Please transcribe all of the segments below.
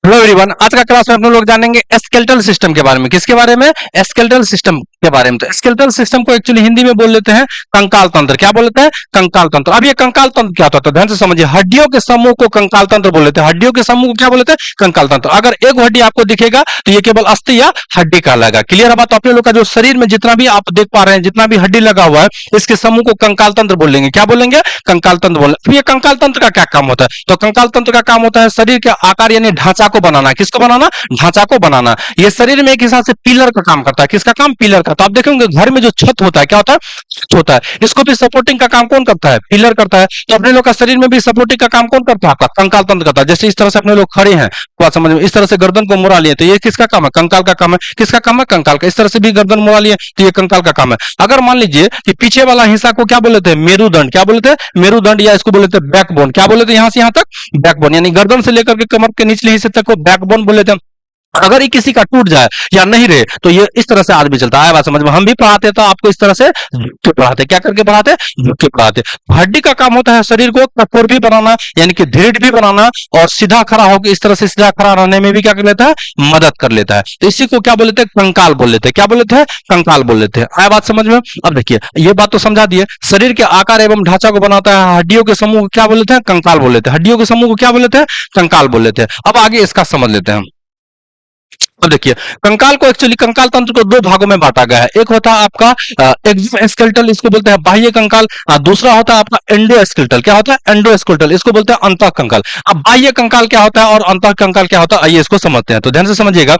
Hello everyone, आज का class में हम लोग जानेंगे स्केलेटल सिस्टम के बारे में। किसके बारे में? स्केलेटल सिस्टम के बारे में। तो स्केलेटल सिस्टम को एक्चुअली हिंदी में बोल लेते हैं कंकाल तंत्र। क्या बोल लेते हैं? कंकाल तंत्र। अब ये कंकाल तंत्र क्या होता है? तो ध्यान से समझिए, हड्डियों के समूह को कंकाल तंत्र बोल लेते हैं। हड्डियों के समूह को क्या बोल लेते हैं? कंकाल तंत्र। अगर एक हड्डी आपको दिखेगा तो ये केवल अस्थि या हड्डी कहलाएगा। क्लियर है बात? तो अपने लोग का जो शरीर में जितना भी आप देख पा रहे हैं, जितना भी हड्डी लगा हुआ है, इसके समूह को कंकाल तंत्र बोलेंगे। क्या बोलेंगे? कंकाल तंत्र बोलेंगे। ये कंकाल तंत्र का क्या काम होता है? तो कंकाल तंत्र का काम होता है शरीर के आकार यानी ढांचा को बनाना। किसको बनाना? ढांचा को बनाना। ये शरीर में एक हिसाब से पिलर का काम करता है। किसका काम? पिलर का। तो आप देखेंगे घर में जो छत होता है, क्या होता है? छत होता है। इसको भी सपोर्टिंग का काम कौन करता है? पिलर करता है। तो अपने लोग का शरीर में भी सपोर्टिंग का काम कौन करता है? आपका कंकाल तंत्र करता है। जैसे इस तरह से अपने लोग खड़े हैं, बात समझ में, इस तरह से गर्दन को मुड़ा लिए, तो ये किसका काम है? कंकाल का काम है। किसका काम है? कंकाल का। इस तरह से भी गर्दन मुड़ा लिए तो ये कंकाल का काम है। अगर मान लीजिए कि पीछे वाला हिस्सा को क्या बोलते हैं? मेरुदंड। क्या बोलते हैं? मेरुदंड, या इसको बोलते हैं बैकबोन। क्या बोलते हैं? यहां से यहां तक बैकबोन, यानी गर्दन से लेकर के कमर के निचले हिस्से तक को बैकबोन बोल लेते हैं। अगर ये किसी का टूट जाए या नहीं रहे तो ये इस तरह से आदमी चलता है। बात समझ में? हम भी पढ़ाते तो आपको इस तरह से झुक के पढ़ाते। क्या करके पढ़ाते? झुक के पढ़ाते। हड्डी का काम होता है शरीर को कठोर भी बनाना, यानी कि दृढ़ भी बनाना, और सीधा खड़ा होकर इस तरह से सीधा खड़ा रहने में भी क्या कर लेता है? मदद कर लेता है। तो इसी को क्या बोल लेते हैं? कंकाल बोल लेते हैं। क्या बोल लेते हैं? कंकाल बोल लेते हैं। आया बात समझ में? अब देखिए, ये बात तो समझा दिए। शरीर के आकार एवं ढांचा को बनाता है हड्डियों के समूह को क्या बोल लेते हैं? कंकाल बोल लेते हैं। हड्डियों के समूह को क्या बोल लेते हैं? कंकाल बोल लेते हैं। अब आगे इसका समझ लेते हैं। तो देखिए, कंकाल को एक्चुअली कंकाल तंत्र को दो भागों में बांटा गया है। एक होता है आपका एक्सोस्केलेटल, इसको बोलते हैं बाह्य कंकाल। दूसरा होता है आपका एंडोस्केलेटल। क्या होता है? एंडोस्केलेटल, इसको बोलते हैं अंतः कंकाल। अब बाह्य कंकाल क्या होता है और अंतः कंकाल क्या होता है, आइए इसको समझते हैं। तो ध्यान से समझिएगा,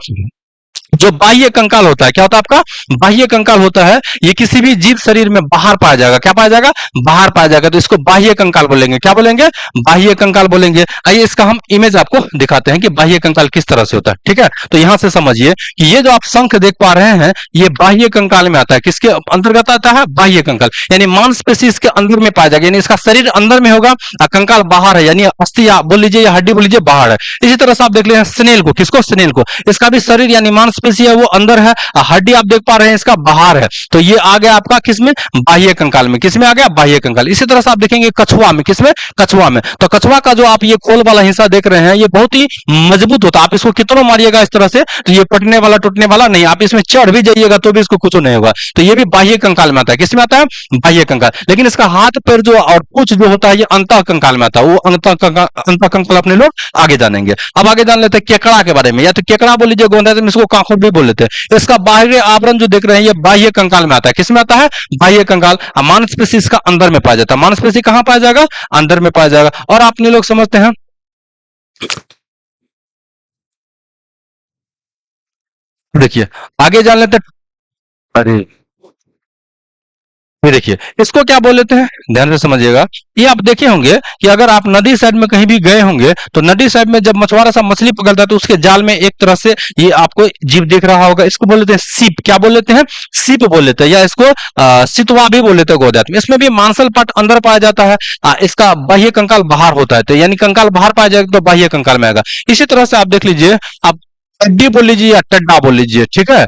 जो बाह्य कंकाल होता है, क्या होता है आपका? बाह्य कंकाल होता है, ये किसी भी जीव शरीर में बाहर पाया जाएगा। क्या पाया जाएगा? बाहर पाया जाएगा। तो इसको बाह्य कंकाल बोलेंगे। क्या बोलेंगे? बाह्य कंकाल बोलेंगे। आइए इसका हम इमेज आपको दिखाते हैं कि बाह्य कंकाल किस तरह से होता है। ठीक है, तो यहां से समझिए कि ये जो आप शंख देख पा रहे हैं, ये बाह्य कंकाल में आता है। किसके अंतर्गत आता है? बाह्य कंकाल, यानी मांसपेशी इसके अंदर में पाया जाएगा, यानी इसका शरीर अंदर में होगा और कंकाल बाहर है, यानी अस्थि या बोल लीजिए या हड्डी बोल लीजिए बाहर है। इसी तरह से आप देख लें स्नेल को। किसको? स्नेल को। इसका भी शरीर यानी मांसपेशी है वो अंदर है, हड्डी आप देख पा रहे हैं इसका बाहर है। तो ये आ गया आपका किसमें? बाह्य कंकाल में। किसमें आ गया? बाह्य कंकाल। इसी तरह से आप देखेंगे कछुआ में। किसमें? कछुआ में। तो कछुआ का जो आप ये खोल वाला हिस्सा देख रहे हैं, ये बहुत ही मजबूत होता है। आप इसको कितना मारिएगा इस तरह से तो ये फटने वाला टूटने वाला नहीं। आप इसमें चढ़ भी जाइएगा तो भी इसको कुछ नहीं होगा। तो ये भी बाह्य कंकाल में आता है। किसमें आता है? बाह्य कंकाल। लेकिन इसका हाथ पैर जो और पूंछ जो होता है, ये अंतः कंकाल में आता है। वो अंतः कंकाल अपने लोग आगे जानेंगे। अब आगे जान लेते हैं केकड़ा के बारे में, या तो केकड़ा बोल लीजिए, गोंदा, इसको कांखुर भी बोल लेते हैं। इसका बाहरी आवरण जो देख रहे हैं, ये बाह्य कंकाल में आता है। किसमें आता है? बाह्य कंकाल। मांसपेशी इसका अंदर में पाया जाता है। मांसपेशी कहां पाया जाएगा? अंदर में पाया जाएगा। और आपने लोग समझते हैं, देखिए आगे जान लेते हैं। अरे ये देखिए, इसको क्या बोल लेते हैं? ध्यान से समझिएगा। ये आप देखे होंगे कि अगर आप नदी साइड में कहीं भी गए होंगे तो नदी साइड में जब मछुआरा सा मछली पकड़ता है तो उसके जाल में एक तरह से ये आपको जीव दिख रहा होगा। इसको बोल लेते हैं सीप। क्या बोल लेते हैं? सीप बोल लेते हैं, या इसको सितवा भी बोल लेते हैं गोदात में। इसमें भी मांसल पार्ट अंदर पाया जाता है, इसका बाह्य कंकाल बाहर होता है। तो यानी कंकाल बाहर पाया जाएगा तो बाह्य कंकाल में आएगा। इसी तरह से आप देख लीजिए, आप हड्डी बोल लीजिए या टड्डा बोल लीजिए, ठीक है,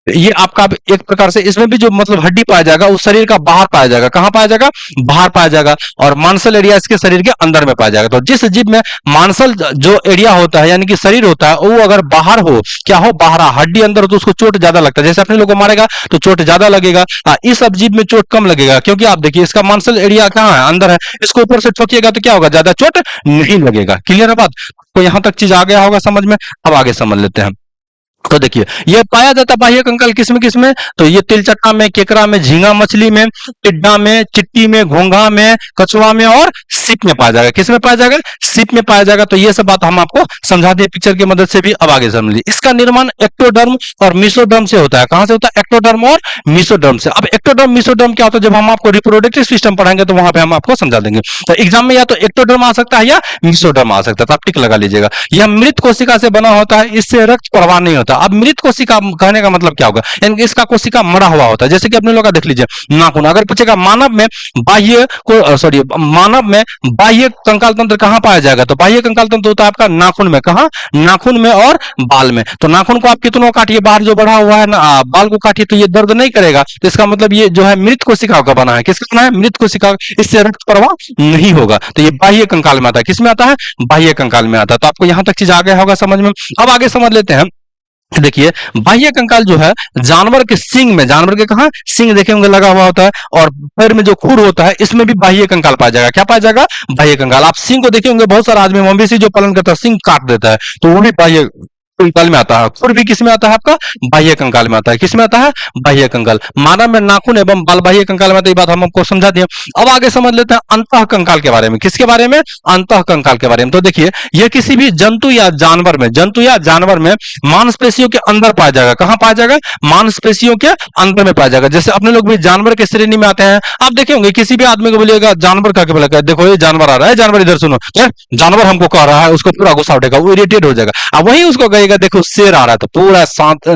ये आपका एक प्रकार से इसमें भी जो मतलब हड्डी पाया जाएगा उस शरीर का बाहर पाया जाएगा। कहां पाया जाएगा? बाहर पाया जाएगा। और मांसल एरिया इसके शरीर के अंदर में पाया जाएगा। तो जिस जीव में मांसल जो एरिया होता है यानी कि शरीर होता है, वो अगर बाहर हो, क्या हो? बाहर हड्डी अंदर हो तो उसको चोट ज्यादा लगता है। जैसे अपने लोगों को मारेगा तो चोट ज्यादा लगेगा। इस सब जीव में चोट कम लगेगा, क्योंकि आप देखिए इसका मांसल एरिया कहाँ है? अंदर है। इसको ऊपर से ठोकिएगा तो क्या होगा? ज्यादा चोट नहीं लगेगा। क्लियर है बात? तो यहां तक चीज आ गया होगा समझ में। अब आगे समझ लेते हैं। तो देखिए, ये पाया जाता है बाह्य कंकाल किसमें किसमें? तो ये तिलचट्टा में, केकड़ा में, झींगा मछली में, टिड्डा में, चिट्टी में, घोंघा में, कछुआ में और सीप में पाया जाएगा। किसमें पाया जाएगा? सीप में पाया जाएगा। तो ये सब बात हम आपको समझा दिए पिक्चर की मदद से भी। अब आगे समझिए, इसका निर्माण एक्टोडर्म और मेसोडर्म से होता है। कहां से होता है? एक्टोडर्म और मेसोडर्म से। अब एक्टोडर्म मेसोडर्म क्या होता है? जब हम आपको रिप्रोडक्टिव सिस्टम पढ़ाएंगे तो वहां पे हम आपको समझा देंगे। तो एग्जाम में या तो एक्टोडर्म आ सकता है या मेसोडर्म आ सकता है। तो आप टिक लगा लीजिएगा। यह मृत कोशिका से बना होता है, इससे रक्त प्रवाह नहीं होता। आता है। अब मृत कोशिका कहने का मतलब क्या होगा, यानी कि इसका कोशिका मरा हुआ होता है। जैसे कि अपने लोग का देख लीजिए नाखून, अगर पूछेगा मानव में बाह्य को सॉरी मानव में बाह्य कंकाल तंत्र कहां पाया जाएगा, तो बाह्य कंकाल तंत्र होता है आपका नाखून में। कहां, नाखून में और बाल में। तो नाखून को आप कितनों काटिए, बाहर जो बढ़ा हुआ है ना बाल को काटिए तो ये दर्द नहीं करेगा, तो इसका मतलब ये जो है मृत कोशिका का बना है। किसका बना है, मृत कोशिका, इससे रक्त प्रवाह नहीं होगा। तो ये बाह्य कंकाल में आता है। किसमें आता है, बाह्य कंकाल में आता है। तो आपको यहां तक चीज आ गया होगा समझ में। अब आगे समझ लेते हैं। देखिए बाह्य कंकाल जो है जानवर के सींग में, जानवर के कहा सींग देखे होंगे लगा हुआ होता है, और पैर में जो खुर होता है इसमें भी बाह्य कंकाल पाया जाएगा। क्या पाया जाएगा, बाह्य कंकाल। आप सींग को देखे होंगे, बहुत सारा आदमी मवेशी जो पालन करता है सींग काट देता है, तो वो भी बाह्य कंकाल में आता है। खुर भी किसमें आता है आपका, बाह्य कंकाल में आता है। किसमें आता है, बाह्य कंकाल। मानव में नाखून एवं बाल बाह्य कंकाल में आता है, ये बात हम आपको समझा दिए। अब आगे समझ लेते हैं अंतः कंकाल के बारे में। किसके बारे में, अंतः कंकाल के बारे में। तो देखिए यह किसी भी जंतु या जानवर में, जंतु या जानवर में मांसपेशियों के अंदर पाया जाएगा। कहां पाया जाएगा, मांसपेशियों के अंदर में पाया जाएगा। जैसे अपने लोग भी जानवर के श्रेणी में आते हैं। आप देखे होंगे किसी भी आदमी को बोलिएगा जानवर का बोलेगा, देखो ये जानवर आ रहा है, जानवर इधर सुनो, जानवर हमको कह रहा है, उसको पूरा गुस्सा उठेगा, वो इरिटेट हो जाएगा। अब वही उसको कहेगा देखो शेर आ रहा है, तो पूरा शांत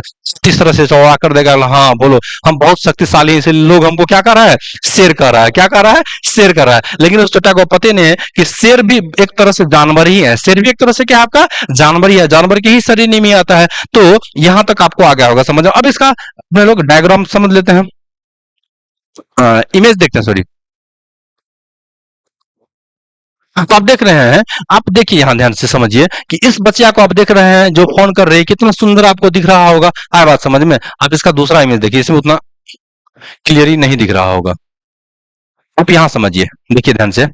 इस तरह से चौड़ा कर देगा, हाँ बोलो हम बहुत शक्तिशाली हैं, इसलिए लोग हमको क्या कर रहा है, शेर कर रहा है। क्या कर रहा है, शेर कर रहा है। लेकिन उस चोटा को पता नहीं है कि शेर भी एक तरह से जानवर ही है। शेर भी एक तरह से क्या आपका जानवर ही है, जानवर के ही शरीर में आता है। तो यहां तक आपको आ गया होगा समझ। अब इसका अपने लोग डायग्राम समझ लेते हैं, इमेज देखते हैं सॉरी। तो आप देख रहे हैं, आप देखिए यहां ध्यान से समझिए कि इस बच्चा को आप देख रहे हैं जो फोन कर रहे हैं, कितना सुंदर आपको दिख रहा होगा। आया बात समझ में। आप इसका दूसरा इमेज देखिए, इसमें उतना क्लियरली नहीं दिख रहा होगा। आप यहां समझिए, देखिए ध्यान से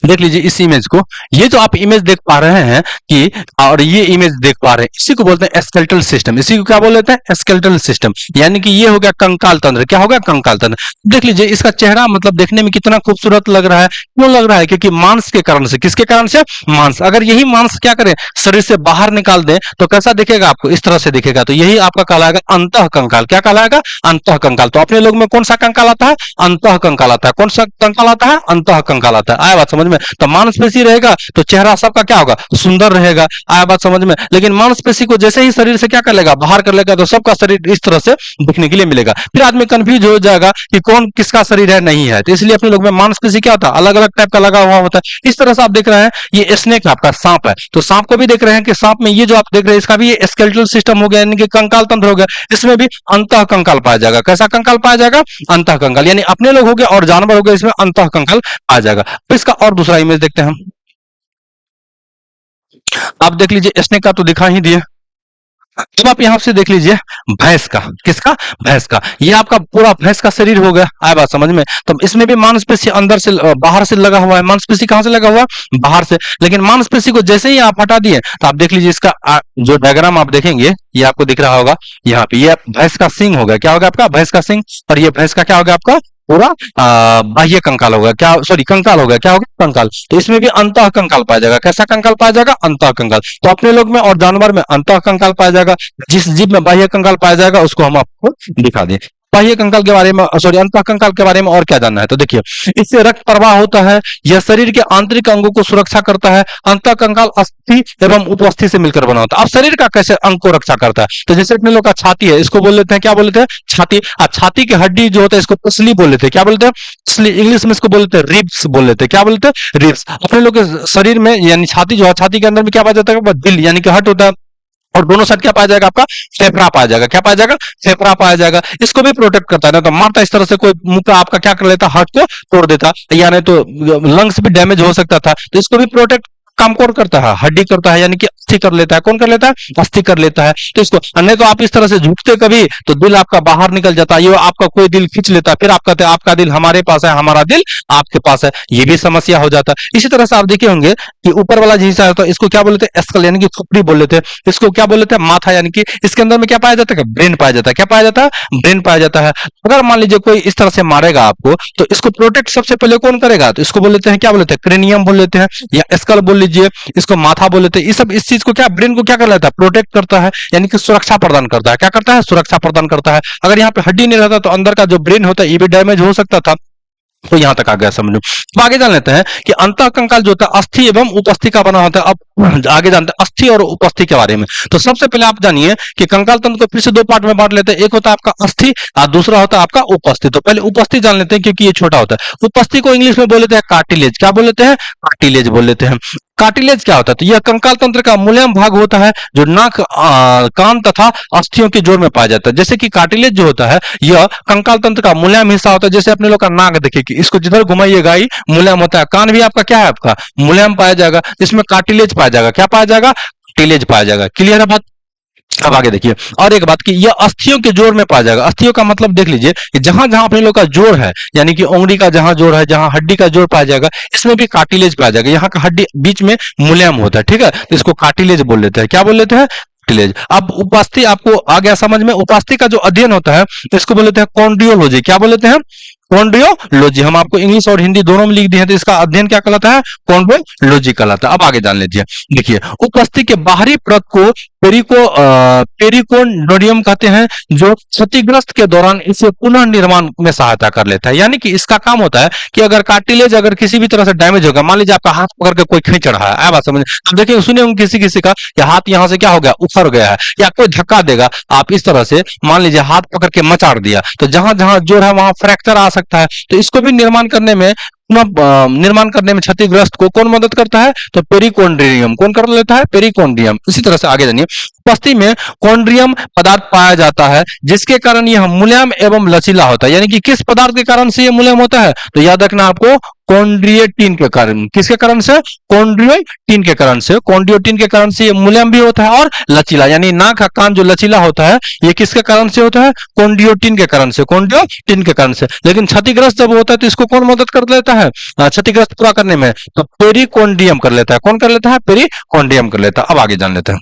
देख लीजिए इस इमेज को। ये जो आप इमेज देख पा रहे हैं कि, और ये इमेज देख पा रहे हैं, इसी को बोलते हैं स्केलेटल सिस्टम। इसी को क्या बोलते हैं, स्केलेटल सिस्टम। यानी कि ये हो गया कंकाल तंत्र। क्या हो गया, कंकाल तंत्र। देख लीजिए इसका चेहरा मतलब देखने में कितना खूबसूरत लग रहा है। क्यों लग रहा है, क्योंकि मांस के कारण से। किसके कारण से, मांस। अगर यही मांस क्या करें, शरीर से बाहर निकाल दें तो कैसा दिखेगा आपको, इस तरह से दिखेगा। तो यही आपका कहलाएगा अंतः कंकाल। क्या कहलाएगा, अंतः कंकाल। तो अपने लोग में कौन सा कंकाल आता है, अंतः कंकाल आता है। कौन सा कंकाल आता है, अंतः कंकाल आता है। आया बात समझ में। तो मांसपेशी रहेगा तो चेहरा सबका क्या होगा, सुंदर रहेगा। आया बात समझ में। लेकिन मांसपेशी को जैसे ही शरीर से क्या कर लेगा, बाहर कर लेगा, तो सबका शरीर इस तरह से दिखने के लिए मिलेगा। फिर आदमी कंफ्यूज हो जाएगा कि कौन किसका शरीर है, नहीं है। तो इसलिए अपने लोग में मांसपेशी क्या होता है, अलग अलग टाइप का लगा हुआ होता है। इस तरह से आप देख रहे हैं ये स्नेक आपका सांप है, तो सांप को भी देख रहे हैं कि सांप में ये जो आप देख रहे हैं इसका भी ये स्केलेटल सिस्टम हो गया, यानी कि कंकाल तंत्र हो गया। इसमें भी अंतः कंकाल पाया जाएगा। कैसा कंकाल पाया जाएगा, अंतः कंकाल। यानी अपने लोग हो गए और जानवर हो गए, इसमें अंतः कंकाल पाया जाएगा। तो इसका और दूसरा इमेज देखते हैं हम। आप देख लीजिए स्नेक का तो दिखा ही दिया। अब आप यहां से देख लीजिए भैंस का। किसका, भैंस का। ये आपका पूरा भैंस का शरीर हो गया। आया बात समझ में। तो इसमें भी मांसपेशी अंदर से बाहर से लगा हुआ है। मांसपेशी कहां से लगा हुआ है, बाहर से। लेकिन मांसपेशी को जैसे ही आप हटा दिए तो आप देख लीजिए इसका जो डायग्राम आप देखेंगे ये आपको दिख रहा होगा यहाँ पे, ये भैंस का सिंग हो गया। क्या होगा आपका, भैंस का सिंग। और ये भैंस का क्या होगा आपका पूरा बाह्य कंकाल होगा। क्या सॉरी कंकाल होगा। क्या होगा, कंकाल। तो इसमें भी अंतः कंकाल पाया जाएगा। कैसा कंकाल पाया जाएगा, अंतः कंकाल। तो अपने लोग में और जानवर में अंतः कंकाल पाया जाएगा। जिस जीव में बाह्य कंकाल पाया जाएगा उसको हम आपको दिखा दें। बाह्य कंकाल के बारे में सॉरी अंतः कंकाल के बारे में और क्या जानना है, तो देखिए इससे रक्त प्रवाह होता है। यह शरीर के आंतरिक अंगों को सुरक्षा करता है। अंतः कंकाल अस्थि एवं उपअस्थि से मिलकर बना होता है। अब शरीर का कैसे अंग को रक्षा करता है, तो जैसे अपने लोग का छाती है, इसको बोल लेते हैं, क्या बोल लेते हैं, छाती। अब छाती की हड्डी जो होता है इसको पसली बोल लेते हैं। क्या बोलते हैं, पसली। इंग्लिश में इसको बोलते हैं रिब्स बोल लेते हैं। क्या बोलते हैं, रिब्स। अपने लोग के शरीर में यानी छाती जो है, छाती के अंदर में क्या पाया जाता है, दिल यानी कि हार्ट होता है। और दोनों साइड क्या पाया जाएगा आपका, फेफड़ा पाया जाएगा। क्या पाया जाएगा, फेफड़ा पाया जाएगा। इसको भी प्रोटेक्ट करता है। ना तो मारता इस तरह से कोई मुंह का आपका क्या कर लेता, हार्ट को तोड़ देता, या नहीं तो लंग्स भी डैमेज हो सकता था। तो इसको भी प्रोटेक्ट काम कौन करता है, हड्डी करता है, यानी कि अस्थि कर लेता है। कौन कर लेता है, अस्थि कर लेता है। तो इसको नहीं तो आप इस तरह से झुकते कभी तो दिल आपका बाहर निकल जाता है, ये आपका कोई दिल खींच लेता है, फिर आप कहते हैं आपका दिल हमारे पास है, हमारा दिल आपके पास है, ये भी समस्या हो जाता है। इसी तरह से आप देखे होंगे कि ऊपर वाला जो हिस्सा होता है इसको क्या बोलते हैं, स्कल यानी कि खोपड़ी बोल लेते हैं। इसको क्या बोल लेते हैं, माथा, यानी कि इसके अंदर में क्या पाया जाता है, ब्रेन पाया जाता है। क्या पाया जाता है, ब्रेन पाया जाता है। अगर मान लीजिए कोई इस तरह से मारेगा आपको तो इसको प्रोटेक्ट सबसे पहले कौन करेगा, तो इसको बोल लेते हैं, क्या बोलते हैं, क्रेनियम बोल लेते हैं, या स्कल बोल लीजिए, इसको माथा बोल लेते हैं। ये सब इस चीज को क्या, ब्रेन को क्या कर लेता है, प्रोटेक्ट करता है, यानी कि सुरक्षा प्रदान करता है। क्या करता है, सुरक्षा प्रदान करता है। अगर यहाँ पे हड्डी नहीं रहता तो अंदर का जो ब्रेन होता है ये भी डैमेज हो सकता था। तो यहां तक आ गया समझ लो। अब आगे जान लेते हैं कि अंतः कंकाल जो होता है अस्थि एवं उपस्थि का बना होता है। अब आगे जानते हैं अस्थि और उपस्थि के बारे में। तो सबसे पहले आप जानिए कि कंकाल तंत्र को फिर से दो पार्ट में बांट लेते हैं, एक होता है आपका अस्थि और दूसरा होता है आपका उपस्थि। तो पहले उपस्थि जान लेते हैं क्योंकि ये छोटा होता है। उपस्थि को इंग्लिश में बोल लेते हैं कार्टिलेज। क्या बोल लेते हैं? कार्टिलेज बोल लेते हैं। कार्टिलेज क्या होता है? तो यह कंकाल तंत्र का मुलायम भाग होता है जो नाक, कान तथा अस्थियों के जोड़ में पाया जाता है। जैसे कि कार्टिलेज जो होता है यह कंकाल तंत्र का मुलायम हिस्सा होता है। जैसे अपने लोग का नाक देखिए कि इसको जिधर घुमाइएगा ही मुलायम होता है। कान भी आपका क्या है? आपका मुलायम पाया जाएगा, जिसमें कार्टिलेज पाया जाएगा। क्या पाया जाएगा? कार्टिलेज पाया जाएगा। क्लियर है बात? अब आगे देखिए और एक बात कि यह अस्थियों के जोड़ में पाया जाएगा। अस्थियों का मतलब देख लीजिए कि जहां जहां अपने लोग का जोड़ है, यानी कि उंगली का जहां जोड़ है, जहां हड्डी का जोड़ पाया जाएगा, इसमें भी कार्टिलेज पाया जाएगा। यहाँ का हड्डी बीच में मुलायम होता है, ठीक है, तो इसको कार्टिलेज बोल लेते हैं। क्या बोल लेते हैं? कार्टिलेज। अब उपास्थि आपको आ गया समझ में। उपास्थि का जो अध्ययन होता है तो इसको बोल लेते हैं कॉन्ड्रियोलॉजी। क्या बोल लेते हैं? कॉन्ड्रियोलॉजी। हम आपको इंग्लिश और हिंदी दोनों में लिख दिए हैं, तो इसका अध्ययन क्या कहलाता है? कॉन्ड्रियोलॉजी कहलाता है। अब आगे जान लीजिए। देखिए उपस्थि के बाहरी परत को पेरिकोन्डोडियम कहते हैं, जो क्षतिग्रस्त के दौरान इसे पुनः निर्माण में सहायता कर लेता है। यानी कि इसका काम होता है कि अगर कार्टिलेज अगर किसी भी तरह से डैमेज होगा, मान लीजिए आपका हाथ पकड़ के कोई खींच रहा है, बात समझ। अब देखिए सुने होंगे किसी किसी का या हाथ यहाँ से क्या हो गया? उखड़ गया है, या कोई धक्का देगा आप इस तरह से, मान लीजिए हाथ पकड़ के मचाड़ दिया, तो जहां जहां जोड़ है वहां फ्रैक्चर आ सकता है। तो इसको भी निर्माण करने में निर्माण करने में क्षतिग्रस्त को कौन मदद करता है? तो पेरिकोन्ड्रियम। कौन कर लेता है? पेरिकोन्ड्रियम। इसी तरह से आगे जानिए। उपस्थि में कॉन्ड्रियम पदार्थ पाया जाता है जिसके कारण यह मुलायम एवं लचीला होता है। यानी कि किस पदार्थ के कारण से यह मुलायम होता है? तो याद रखना आपको, कॉन्ड्रियोटिन के कारण। किसके कारण से? कॉन्ड्रियोटिन के कारण से। कॉन्ड्रियोटिन के कारण से ये मुलायम भी होता है और लचीला, यानी नाक का कान जो लचीला होता है ये किसके कारण से होता है? कॉन्ड्रियोटिन के कारण से। कॉन्ड्रियोटिन के कारण से। लेकिन क्षतिग्रस्त जब होता है तो इसको कौन मदद कर लेता है क्षतिग्रस्त पूरा करने में? तो पेरिकोन्ड्रियम कर लेता है। कौन कर लेता है? पेरिकोन्ड्रियम कर लेता है। अब आगे जान लेते हैं।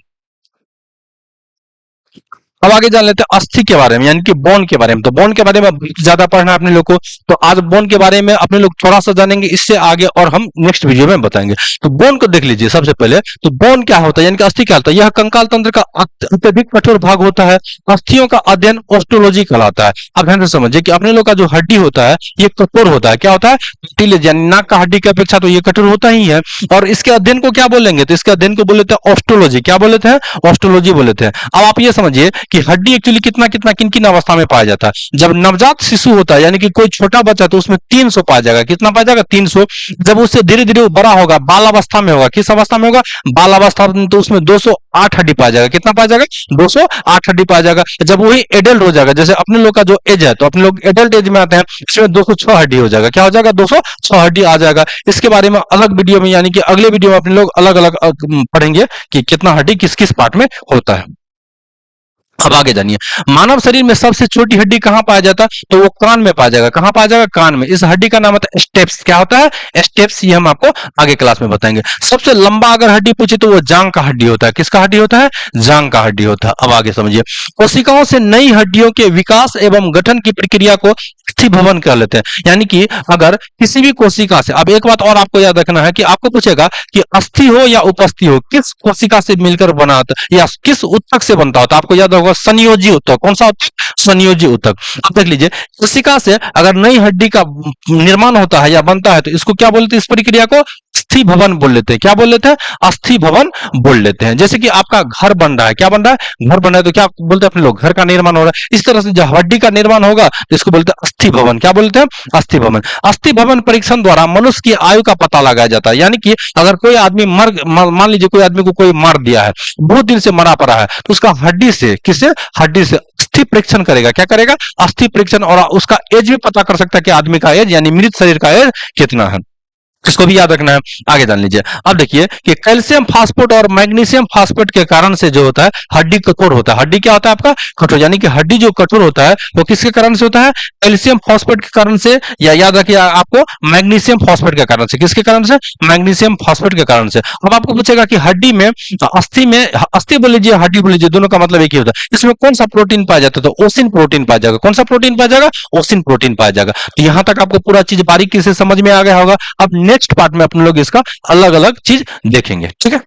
अब आगे जान लेते हैं अस्थि के बारे में, यानी कि बोन के बारे में। तो बोन के बारे में ज्यादा पढ़ना है अपने लोग को, तो आज बोन के बारे में अपने लोग थोड़ा सा जानेंगे, इससे आगे और हम नेक्स्ट वीडियो में बताएंगे। तो बोन को देख लीजिए सबसे पहले। तो बोन क्या होता है, यानी कि अस्थि क्या होता है? यह कंकाल तंत्र का अत्यधिक कठोर भाग होता है। अस्थियों का अध्ययन ऑस्टोलॉजी कहलाता है। अब ध्यान से समझिए कि अपने लोग का जो हड्डी होता है ये कठोर होता है। क्या होता है? कार्टिलेज, यानी नाक का हड्डी की अपेक्षा तो ये कठोर होता ही है। और इसके अध्ययन को क्या बोलेंगे? तो इसके अध्ययन को बोल लेते हैं ऑस्टोलॉजी। क्या बोल लेते हैं? ऑस्टोलॉजी बोल लेते हैं। अब आप ये समझिए कि हड्डी एक्चुअली कितना कितना किन किन अवस्था में पाया जाता है। जब नवजात शिशु होता है, यानी कि कोई छोटा बच्चा, तो उसमें 300 पाया जाएगा। कितना पाया जाएगा? 300। जब उससे धीरे धीरे बड़ा होगा, बाल अवस्था में होगा। किस अवस्था में होगा? बाल अवस्था में, तो उसमें 208 हड्डी पाया जाएगा। कितना पाया जाएगा? 208 हड्डी पाया जाएगा। जब वही एडल्ट हो जाएगा, जैसे अपने लोग का जो एज है, तो अपने लोग एडल्ट एज में आते हैं, इसमें 206 हड्डी हो जाएगा। क्या हो जाएगा? 206 हड्डी आ जाएगा। इसके बारे में अलग वीडियो में, यानी कि अगले वीडियो में अपने लोग अलग अलग पढ़ेंगे कि कितना हड्डी किस किस पार्ट में होता है। अब आगे जानिए। मानव शरीर में सबसे छोटी हड्डी कहां पाया जाता है? तो वो कान में पाया जाएगा। कहां पाया जाएगा? कान में। इस हड्डी का नाम होता है स्टेप्स। क्या होता है? स्टेप्स। ये हम आपको आगे क्लास में बताएंगे। सबसे लंबा अगर हड्डी पूछे तो वो जांग का हड्डी होता है। किसका हड्डी होता है? जांग का हड्डी होता है। अब आगे समझिए। कोशिकाओं से नई हड्डियों के विकास एवं गठन की प्रक्रिया को अस्थि भवन कर लेते हैं। यानी कि अगर किसी भी कोशिका से, अब एक बात और आपको याद रखना है कि आपको पूछेगा कि अस्थि हो या उपस्थि हो, किस कोशिका से मिलकर बना होता है या किस उत्तक से बनता होता है? आपको याद होगा संयोजी उत्तक। कौन सा उत्तक? संयोजी उत्तक। अब देख लीजिए, कोशिका से अगर नई हड्डी का निर्माण होता है या बनता है तो इसको क्या बोलते हैं? इस प्रक्रिया को अस्थि भवन बोल लेते हैं। क्या बोल लेते हैं? अस्थि भवन बोल लेते हैं। जैसे कि आपका घर बन रहा है। क्या बन रहा है? घर बन रहा है, तो क्या बोलते हैं अपने लोग? घर का निर्माण हो रहा है। इस तरह से जब हड्डी का निर्माण होगा तो इसको बोलते हैं अस्थि भवन। क्या बोलते हैं? अस्थि भवन। अस्थि भवन परीक्षण द्वारा मनुष्य की आयु का पता लगाया जाता है। यानी कि अगर कोई आदमी मान लीजिए कोई आदमी को कोई मार दिया है, बहुत दिन से मरा पड़ा है, तो उसका हड्डी से, किससे? हड्डी से अस्थि परीक्षण करेगा। क्या करेगा? अस्थि परीक्षण। और उसका एज भी पता कर सकता है कि आदमी का एज, यानी मृत शरीर का एज कितना है। इसको भी याद रखना है। आगे जान लीजिए। अब देखिए कि कैल्शियम फास्फेट और मैग्नीशियम फास्फेट के कारण से जो होता है हड्डी कठोर होता है। हड्डी क्या होता है आपका? कठोर। यानी कि हड्डी जो कठोर होता है वो किसके कारण से होता है? कैल्शियम फास्फेट के कारण से, या याद रखिए आपको मैग्नीशियम फास्फेट के कारण से। किसके कारण से? मैग्नीशियम फास्फेट के कारण से। अब आपको पूछेगा कि हड्डी में, अस्थि बोल लीजिए, हड्डी बोल लीजिए, दोनों का मतलब एक ही होता है। इसमें कौन सा प्रोटीन पाया जाता है? तो ओसिन प्रोटीन पाया जाएगा। कौन सा प्रोटीन पाया जाएगा? ओसिन प्रोटीन पाया जाएगा। तो यहां तक आपको पूरा चीज बारीकी से समझ में आ गया होगा। अब नेक्स्ट पार्ट में अपने लोग इसका अलग अलग चीज देखेंगे। ठीक है।